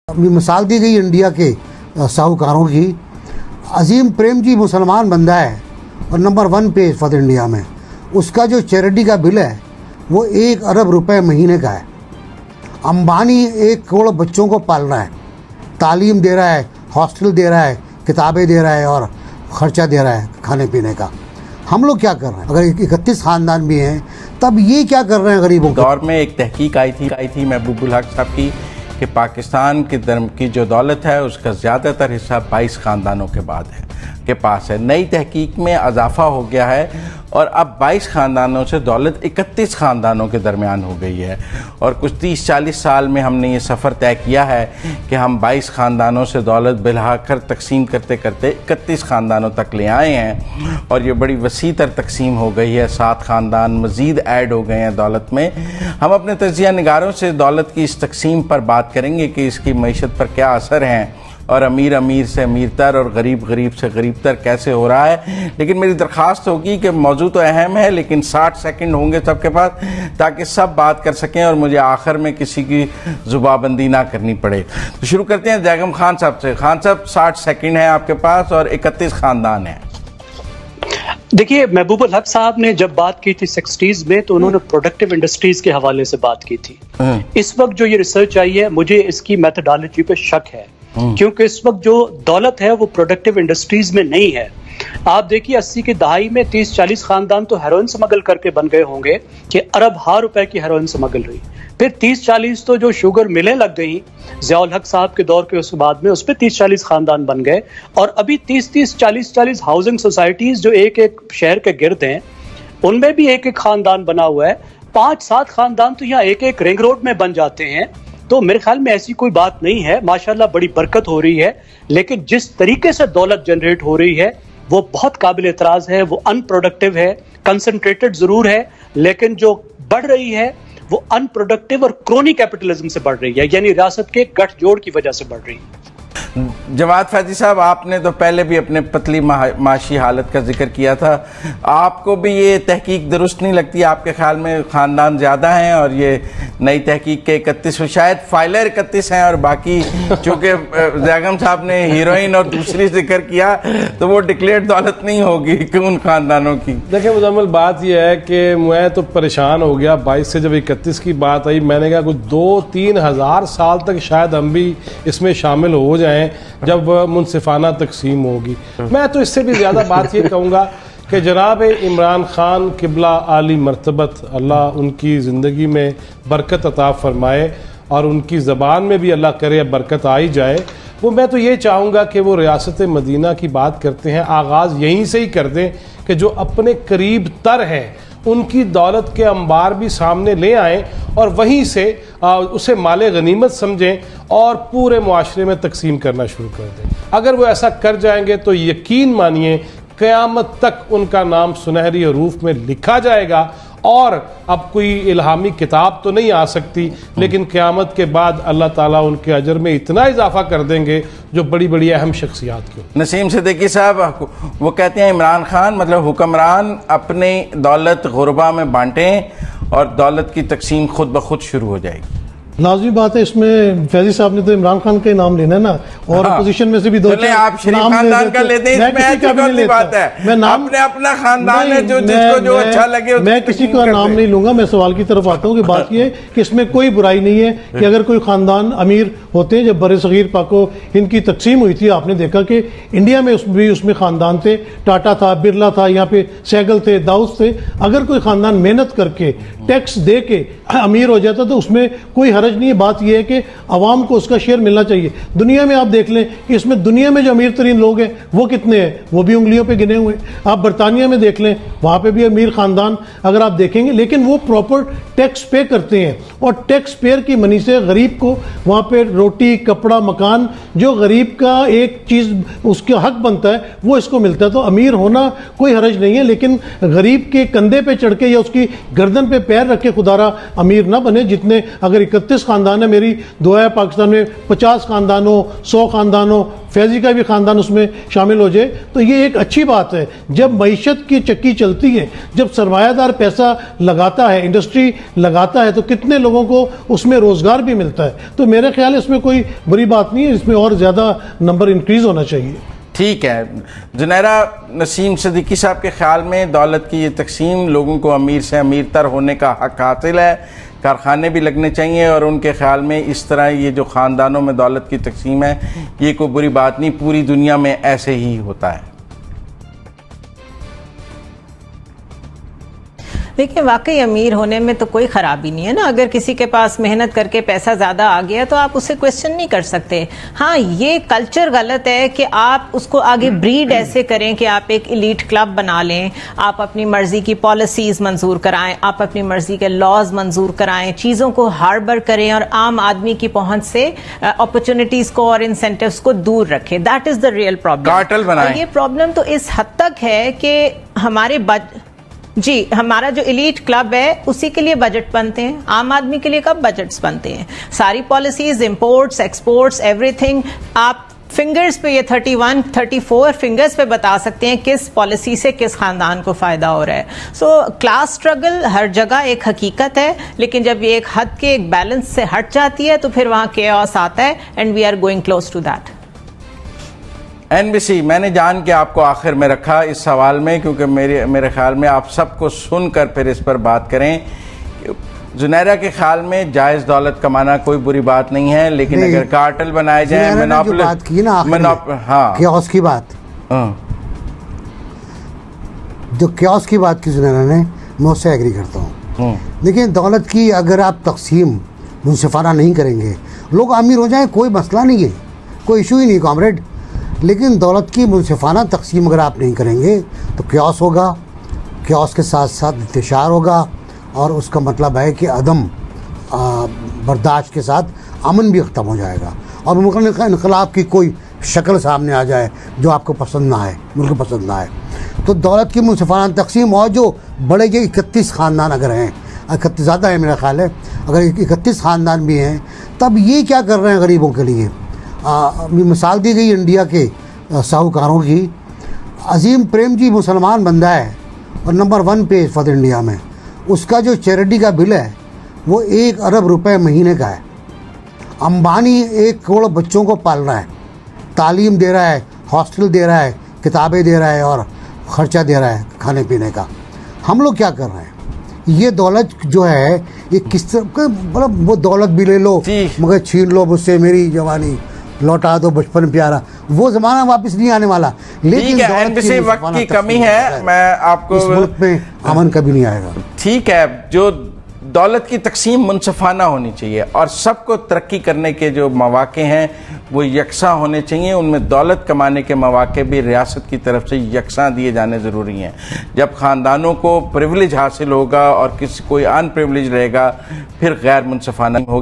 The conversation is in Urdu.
ابھی مثال دی گئی انڈیا کے ساہوکاروں کی. عظیم پریم جی مسلمان بندہ ہے اور نمبر 1 پہ اس وقت انڈیا میں. اس کا جو چیریٹی کا بل ہے وہ 1 ارب روپے مہینے کا ہے. امبانی 1 کروڑ بچوں کو پال رہا ہے, تعلیم دے رہا ہے, ہاسٹل دے رہا ہے, کتابیں دے رہا ہے اور خرچہ دے رہا ہے کھانے پینے کا. ہم لوگ کیا کر رہے ہیں؟ اگر 31 خاندان بھی ہیں تب یہ کیا کر رہے ہیں غریبوں کے؟ دور میں ایک تحقیق آئی تھی محبوب الحق صاحب کی کہ پاکستان کی جو دولت ہے اس کا زیادہ تر حصہ 22 خاندانوں کے پاس ہے. نئی تحقیق میں اضافہ ہو گیا ہے اور اب 22 خاندانوں سے دولت 31 خاندانوں کے درمیان ہو گئی ہے. اور کچھ 30-40 سال میں ہم نے یہ سفر طے کیا ہے کہ ہم 22 خاندانوں سے دولت بالآخر تقسیم کرتے کرتے 31 خاندانوں تک لے آئے ہیں. اور یہ بڑی وسیع تر تقسیم ہو گئی ہے, 7 خاندان مزید ایڈ ہو گئے ہیں دولت میں. ہم اپنے تجزیہ نگاروں سے دولت کی اس تقسیم پر بات کریں گے کہ اس کی معیشت پر کیا اثر ہیں اور امیر سے امیر تر اور غریب سے غریب تر کیسے ہو رہا ہے. لیکن میری درخواست ہوگی کہ موضوع تو اہم ہے لیکن 60 سیکنڈ ہوں گے سب کے پاس تاکہ سب بات کر سکیں اور مجھے آخر میں کسی کی زبانبندی نہ کرنی پڑے. تو شروع کرتے ہیں جیگم خان صاحب سے. خان صاحب 60 سیکنڈ ہیں آپ کے پاس اور 31 خاندان ہیں. دیکھیے, محبوب الحق صاحب نے جب بات کی تھی 60s میں تو انہوں نے پروڈکٹیو انڈسٹریز کے حوالے سے بات کی تھی. اس وقت جو یہ ریسرچ آئی ہے مجھے اس کی میتھڈالوجی پہ شک ہے کیونکہ اس وقت جو دولت ہے وہ پروڈکٹیو انڈسٹریز میں نہیں ہے. آپ دیکھیے 80 کی دہائی میں 30-40 خاندان تو ہیروئن سمگل کر کے بن گئے ہوں گے کہ ارب ہا روپے کی ہیروئن سمگل رہی. پھر 30-40 تو جو شوگر ملیں لگ گئی ضیاء الحق صاحب کے دور کے اس بعد میں, اس پہ 30-40 خاندان بن گئے. اور ابھی 30-30 40-40 ہاؤسنگ سوسائٹیز جو ایک شہر کے گرد ہیں ان میں بھی ایک خاندان بنا ہوا ہے. 5-7 خاندان تو یہاں ایک رنگ روڈ میں بن جاتے ہیں. تو میرے خیال میں ایسی کوئی بات نہیں ہے. ماشاءاللہ بڑی برکت ہو رہی ہے لیکن جس طریقے سے دولت جنریٹ ہو رہی ہے وہ بہت قابل اعتراض ہے, وہ ان پروڈکٹیو ہے. کنسنٹریٹڈ ضرور ہے لیکن جو بڑھ رہی ہے وہ ان پروڈکٹیو اور کرونی کیپٹلزم سے بڑھ رہی ہے, یعنی ریاست کے گٹھ جوڑ کی وجہ سے بڑھ رہی ہے. جواد فیضی صاحب, آپ نے تو پہلے بھی اپنے پتلی معاشی حالت کا ذکر کیا تھا. آپ کو بھی یہ تحقیق درست نہیں لگتی؟ آپ کے خیال میں خاندان زیادہ ہیں اور یہ نئی تحقیق کے 31 شاید فائلر 31 ہیں اور باقی چونکہ جیگم صاحب نے ہیروئن اور دوسری ذکر کیا تو وہ ڈکلیئرڈ دولت نہیں ہوگی ان خاندانوں کی. دیکھیں مزمل, بات یہ ہے کہ میں تو پریشان ہو گیا 22 سے جب 31 کی بات آئی. میں نے کہا کچھ 2-3 ہزار سال تک شاید ہم بھی اس میں شامل ہو جائیں جب منصفانہ تقسیم ہوگی. میں تو اس سے بھی زیادہ بات یہ کہوں گا کہ جناب عمران خان قبلہ عالی مرتبت, اللہ ان کی زندگی میں برکت عطا فرمائے اور ان کی زبان میں بھی اللہ کرے برکت آئی جائے. وہ میں تو یہ چاہوں گا کہ وہ ریاست مدینہ کی بات کرتے ہیں, آغاز یہیں سے ہی کر دیں کہ جو اپنے قریب تر ہیں ان کی دولت کے انبار بھی سامنے لے آئیں اور وہیں سے اسے مال غنیمت سمجھیں اور پورے معاشرے میں تقسیم کرنا شروع کر دیں. اگر وہ ایسا کر جائیں گے تو یقین مانیے قیامت تک ان کا نام سنہری حروف میں لکھا جائے گا. اور اب کوئی الہامی کتاب تو نہیں آ سکتی لیکن قیامت کے بعد اللہ تعالیٰ ان کے اجر میں اتنا اضافہ کر دیں گے جو بڑی بڑی اہم شخصیات کی. نسیم صدیقی صاحب, وہ کہتے ہیں عمران خان مطلب حکمران اپنی دولت غربا میں بانٹیں اور دولت کی تقسیم خود بخود شروع ہو جائے گی. لازمی بات ہے. اس میں فیضی صاحب نے تو عمران خان کا نام لینا ہے نا, اور اپوزیشن میں سے بھی 2 آپ شریف خاندان کا لیتے ہیں. آپ نے اپنا خاندان ہے جو اچھا لگے. میں کسی کا نام نہیں لوں گا. میں سوال کی طرف آتا ہوں کہ بات یہ ہے کہ اس میں کوئی برائی نہیں ہے کہ اگر کوئی خاندان امیر ہوتے ہیں. جب بر صغیر پاک و ہند کی تقسیم ہوئی تھی آپ نے دیکھا کہ انڈیا میں اس میں خاندان تھے, ٹاٹا تھا, برلا تھا, یہاں پہ سیگل تھے, داؤس تھے. اگر کوئی خاندان محنت کر کے ٹیکس دے کے امیر ہو جاتا تو اس میں کوئی حرج نہیں ہے. بات یہ ہے کہ عوام کو اس کا شیئر ملنا چاہیے. دنیا میں آپ دیکھ لیں کہ اس میں دنیا میں جو امیر ترین لوگ ہیں وہ کتنے ہیں, وہ بھی انگلیوں پہ گنے ہوئے. آپ برطانیہ میں دیکھ لیں, وہاں پہ بھی امیر خاندان اگر آپ دیکھیں گے لیکن وہ پراپر ٹیکس پے کرتے ہیں اور ٹیکس پیئر کی منی سے غریب کو وہاں پہ روٹی, کپڑا, مکان, جو غریب کا ایک چیز اس کا حق بنتا ہے وہ اس کو ملتا ہے. تو امیر ہونا کوئی حرج نہیں ہے لیکن غریب کے کندھے پہ چڑھ کے یا اس کی گردن پہ پیر رکھ کے خدارا امیر نہ بنے جتنے اگر 31 خاندان ہے، میری دعا ہے پاکستان میں 50 خاندان ہو، 100 خاندان ہو، فیضی کا بھی خاندان اس میں شامل ہو جائے تو یہ ایک اچھی بات ہے۔ جب معیشت کی چکی چلتی ہے، جب سرمایہ دار پیسہ لگاتا ہے، انڈسٹری لگاتا ہے، تو کتنے لوگوں کو اس میں روزگار بھی ملتا ہے۔ تو میرے خیال اس میں کوئی بری بات نہیں ہے، اس میں اور زیادہ نمبر انکریز ہونا چاہیے۔ ٹھیک ہے جنیرہ، نسیم صدیقی صاحب کے خیال میں دولت کی یہ تقسیم لوگوں کو امیر سے امیر تر ہونے کا حق حاصل ہے، کارخانے بھی لگنے چاہیے، اور ان کے خیال میں اس طرح یہ جو خاندانوں میں دولت کی تقسیم ہے یہ کوئی بری بات نہیں، پوری دنیا میں ایسے ہی ہوتا ہے۔ دیکھیں واقعی امیر ہونے میں تو کوئی خرابی نہیں ہے نا، اگر کسی کے پاس محنت کر کے پیسہ زیادہ آ گیا تو آپ اسے کویسچن نہیں کر سکتے۔ ہاں یہ کلچر غلط ہے کہ آپ اس کو آگے بریڈ ایسے کریں کہ آپ ایک ایلیٹ کلب بنا لیں، آپ اپنی مرضی کی پالیسیز منظور کرائیں، آپ اپنی مرضی کے لاز منظور کرائیں، چیزوں کو ہاربر کریں اور عام آدمی کی پہنچ سے اپرچونٹیز کو اور انسینٹیوز کو دور رکھیں۔ That is the real problem. Cartel بنائیں۔ یہ پرابلم تو اس حد تک ہے کہ ہمارا جو ایلیٹ کلب ہے اسی کے لیے بجٹ بنتے ہیں، عام آدمی کے لیے کب بجٹس بنتے ہیں؟ ساری policies, imports, exports, every thing آپ فنگرز پہ، یہ 31 34 فنگرز پہ بتا سکتے ہیں کس پالیسی سے کس خاندان کو فائدہ ہو رہا ہے۔ سو کلاس سٹرگل ہر جگہ ایک حقیقت ہے، لیکن جب یہ ایک حد کے ایک بیلنس سے ہٹ جاتی ہے تو پھر وہاں کیوس آتا ہے، and we are going close to that. N B C, میں نے جان کے آپ کو آخر میں رکھا اس سوال میں کیونکہ میرے خیال میں آپ سب کو سن کر پھر اس پر بات کریں۔ زنیرہ کے خیال میں جائز دولت کمانا کوئی بری بات نہیں ہے، لیکن اگر کارٹل بنائے جائیں، کیوس کی بات، جو کیوس کی بات کی زنیرہ نے، میں اس سے ایگری کرتا ہوں۔ لیکن دولت کی اگر آپ تقسیم منصفانہ نہیں کریں گے، لوگ امیر ہو جائیں کوئی مسئلہ نہیں ہے، کوئی ایشو ہی نہیں کامریڈ، لیکن دولت کی منصفانہ تقسیم اگر آپ نہیں کریں گے تو کیوس ہوگا، کیوس کے ساتھ ساتھ انتشار ہوگا، اور اس کا مطلب ہے کہ عدم برداشت کے ساتھ امن بھی ختم ہو جائے گا، اور ملک انقلاب کی کوئی شکل سامنے آ جائے جو آپ کو پسند نہ آئے، ملک پسند نہ آئے۔ تو دولت کی منصفانہ تقسیم، اور جو بڑے جو 31 خاندان اگر ہیں، 31 زیادہ ہے میرا خیال ہے، اگر 31 خاندان بھی ہیں، تب یہ کیا کر رہے ہیں غریبوں کے لیے؟ مثال دی گئی انڈیا کے ساہوکاروں کی۔ عظیم پریم جی مسلمان بندہ ہے اور نمبر 1 پہ اس وقت انڈیا میں، اس کا جو چیریٹی کا بل ہے وہ 1 ارب روپے مہینے کا ہے۔ امبانی 1 کروڑ بچوں کو پال رہا ہے، تعلیم دے رہا ہے، ہاسٹل دے رہا ہے، کتابیں دے رہا ہے اور خرچہ دے رہا ہے کھانے پینے کا۔ ہم لوگ کیا کر رہے ہیں؟ یہ دولت جو ہے یہ کس طرح، مطلب وہ دولت بھی لے لو مگر چھین لو مجھ سے میری جوانی، لوٹا دو بچپن پیارا، وہ زمانہ واپس نہیں آنے والا۔ لیکن وقت کی کمی ہے، میں آپ کو، اس ملک میں امن کبھی نہیں آئے گا۔ ٹھیک ہے، جو دولت کی تقسیم منصفانہ ہونی چاہیے اور سب کو ترقی کرنے کے جو مواقع ہیں وہ یکساں ہونے چاہیے، ان میں دولت کمانے کے مواقع بھی ریاست کی طرف سے یکساں دیے جانے ضروری ہیں۔ جب خاندانوں کو پریویلیج حاصل ہوگا اور کوئی ان پریویلیج رہے گا، پھر غیر منصفانہ ہوگی۔